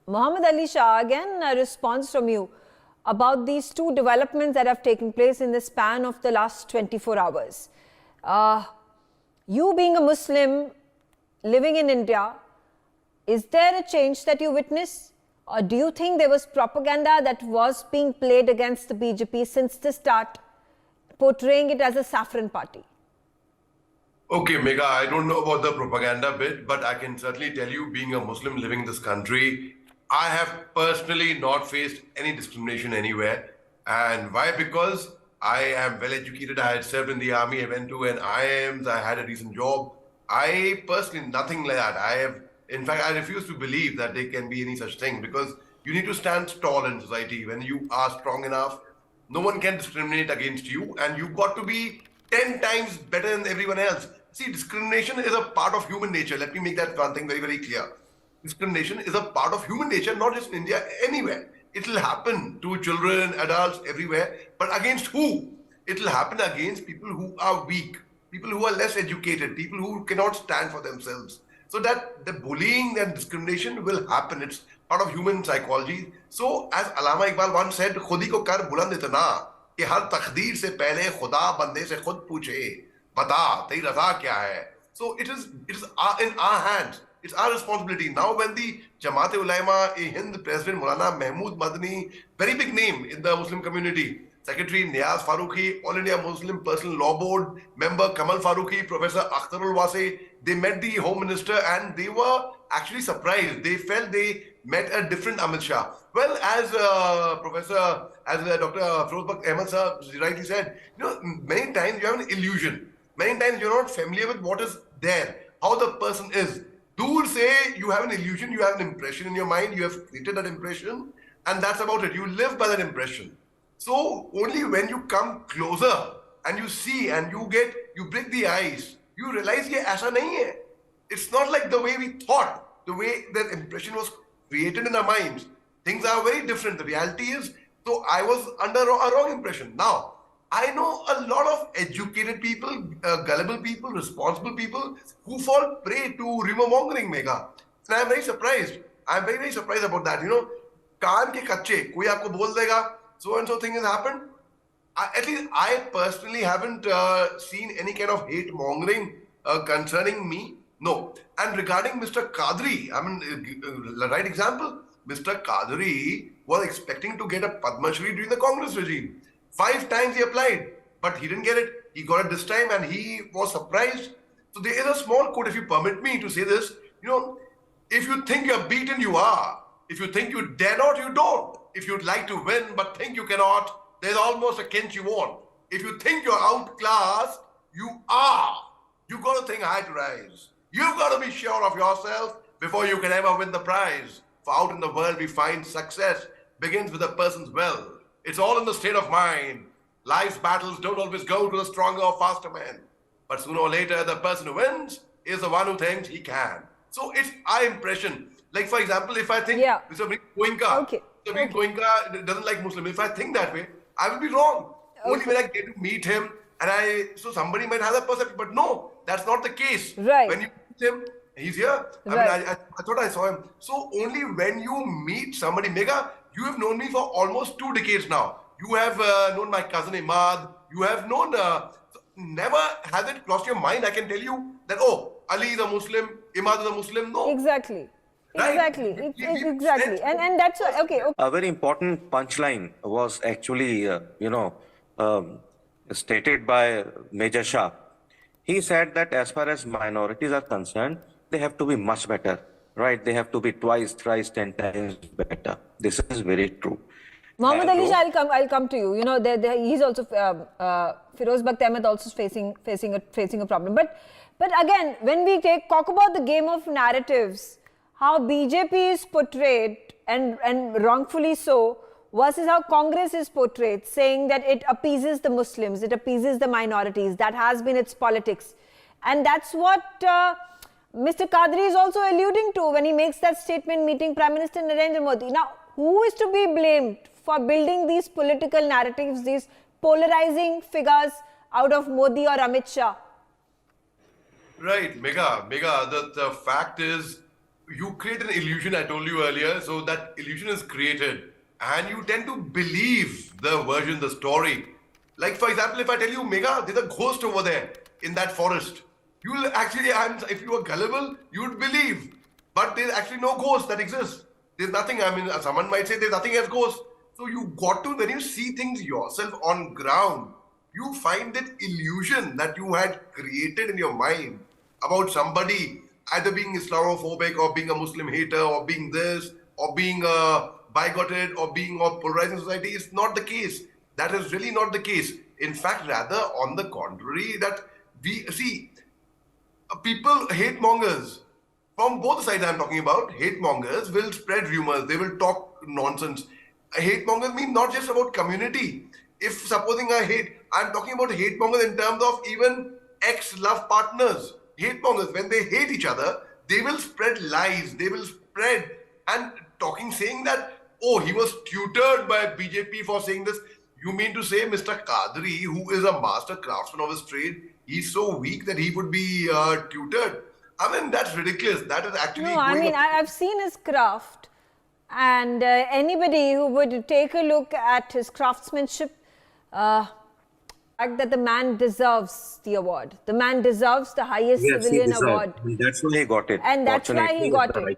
Mohammed Ali Shah, again a response from you about these two developments that have taken place in the span of the last 24 hours. You being a Muslim living in India, is there a change that you witness? Or do you think there was propaganda that was being played against the BJP since the start, portraying it as a saffron party? Okay, Megha, I don't know about the propaganda bit, but I can certainly tell you, being a Muslim living in this country, I have personally not faced any discrimination anywhere. And why? Because I am well educated. I had served in the army. I went to an IIMs. I had a decent job. I personally, nothing like that. In fact, I refuse to believe that there can be any such thing, because you need to stand tall in society. When you are strong enough, no one can discriminate against you, and you've got to be 10 times better than everyone else. See, discrimination is a part of human nature. Let me make that one thing very, very clear. Discrimination is a part of human nature, not just in India, anywhere. It will happen to children, adults, everywhere. But against who? It will happen against people who are weak, people who are less educated, people who cannot stand for themselves. So that the bullying and discrimination will happen. It's part of human psychology. So as Allama Iqbal once said, "Khudi ko kar buland itna कि हर तकदीर से पहले खुदा बंदे से खुद पूछे बता तेरी रजा क्या है." So it is in our hands. It's our responsibility. Now when the Jamaat Ulema-e-Hind President Maulana Mahmood Madani, very big name in the Muslim community, Secretary Niyaz Farooqi, All India Muslim Personal Law Board member Kamal Farooqi, Professor Akhtarul Wase, they met the Home Minister and they were actually surprised. They felt they met a different Amit Shah. Well, as Dr. Firozbakht Ahmed sir rightly said, many times you have an illusion. Many times you're not familiar with what is there, how the person is. Do say you have an illusion, you have an impression in your mind, you have created that impression, and that's about it. You live by that impression. So only when you come closer and you see and you break the ice, you realize ye aisa nahi hai. It's not like the way we thought, the way that impression was created in our minds. Things are very different. The reality is, so I was under a wrong impression. Now, I know a lot of educated people, gullible people, responsible people who fall prey to rumor mongering, Megha. And I'm very surprised. I'm very, very surprised about that. Kaan ke kache, koi aapko bol dega, so and so thing has happened. At least I personally haven't seen any kind of hate mongering concerning me. No. And regarding Mr. Qadri, the right example, Mr. Qadri was expecting to get a Padma Shri during the Congress regime. 5 times he applied, but he didn't get it. He got it this time and he was surprised. So there is a small quote, if you permit me to say this, if you think you're beaten, you are. If you think you dare not, you don't. If you'd like to win but think you cannot, there's almost a kinch you won't. If you think you're outclassed, you are. You've got to think high to rise. You've got to be sure of yourself before you can ever win the prize. For out in the world we find success begins with a person's will. It's all in the state of mind. Life's battles don't always go to the stronger or faster man. But sooner or later, the person who wins is the one who thinks he can. So it's our impression. Like, for example, if I think Mr. Goenka doesn't like Muslim, if I think that way, I will be wrong. Only when I get to meet him, so somebody might have that perception. But no, that's not the case. Right. When you meet him, he's here. Right. I thought I saw him. So only when you meet somebody, Megha, you have known me for almost 2 decades now. You have known my cousin Imad. You have known, never has it crossed your mind, I can tell you, that, oh, Ali is a Muslim, Imad is a Muslim. No. Exactly. Right? Exactly. Exactly. And that's okay. A very important punchline was actually, stated by Major Shah. He said that as far as minorities are concerned, they have to be much better. Right, they have to be twice, thrice, 10 times better. This is very true. Mohammed Ali Shah, I'll come to you. He's also Firozbakht Ahmed also facing a problem. But again, when we talk about the game of narratives, how BJP is portrayed and wrongfully so, versus how Congress is portrayed, saying that it appeases the Muslims, it appeases the minorities. That has been its politics, and that's what Mr. Qadri is also alluding to when he makes that statement meeting Prime Minister Narendra Modi. Now, who is to be blamed for building these political narratives, these polarizing figures out of Modi or Amit Shah? Right, Megha, the fact is, you create an illusion, I told you earlier, so that illusion is created and you tend to believe the version, the story. Like for example, if I tell you, Mega, there's a ghost over there in that forest, you'll actually, if you were gullible, you'd believe. But there's actually no ghost that exists. There's nothing, I mean, someone might say there's nothing as ghost. So you got to, when you see things yourself on ground, you find that illusion that you had created in your mind about somebody either being Islamophobic or being a Muslim hater or being this or being bigoted or being of polarizing society is not the case. That is really not the case. In fact, rather on the contrary, that we see people, hate mongers, from both sides I'm talking about, hate mongers will spread rumors, they will talk nonsense. Hate mongers mean not just about community. If supposing I'm talking about hate mongers in terms of even ex-love partners. Hate mongers, when they hate each other, they will spread lies, they will spread and saying that, oh, he was tutored by BJP for saying this. You mean to say Mr. Kadri, who is a master craftsman of his trade, he's so weak that he would be tutored? I mean, that's ridiculous. That is actually No, I mean, I've seen his craft, and anybody who would take a look at his craftsmanship, fact that the man deserves the award. The man deserves the highest Yes, he civilian deserved. award. That's why he got it. And that's why he Fortunately, got the it. right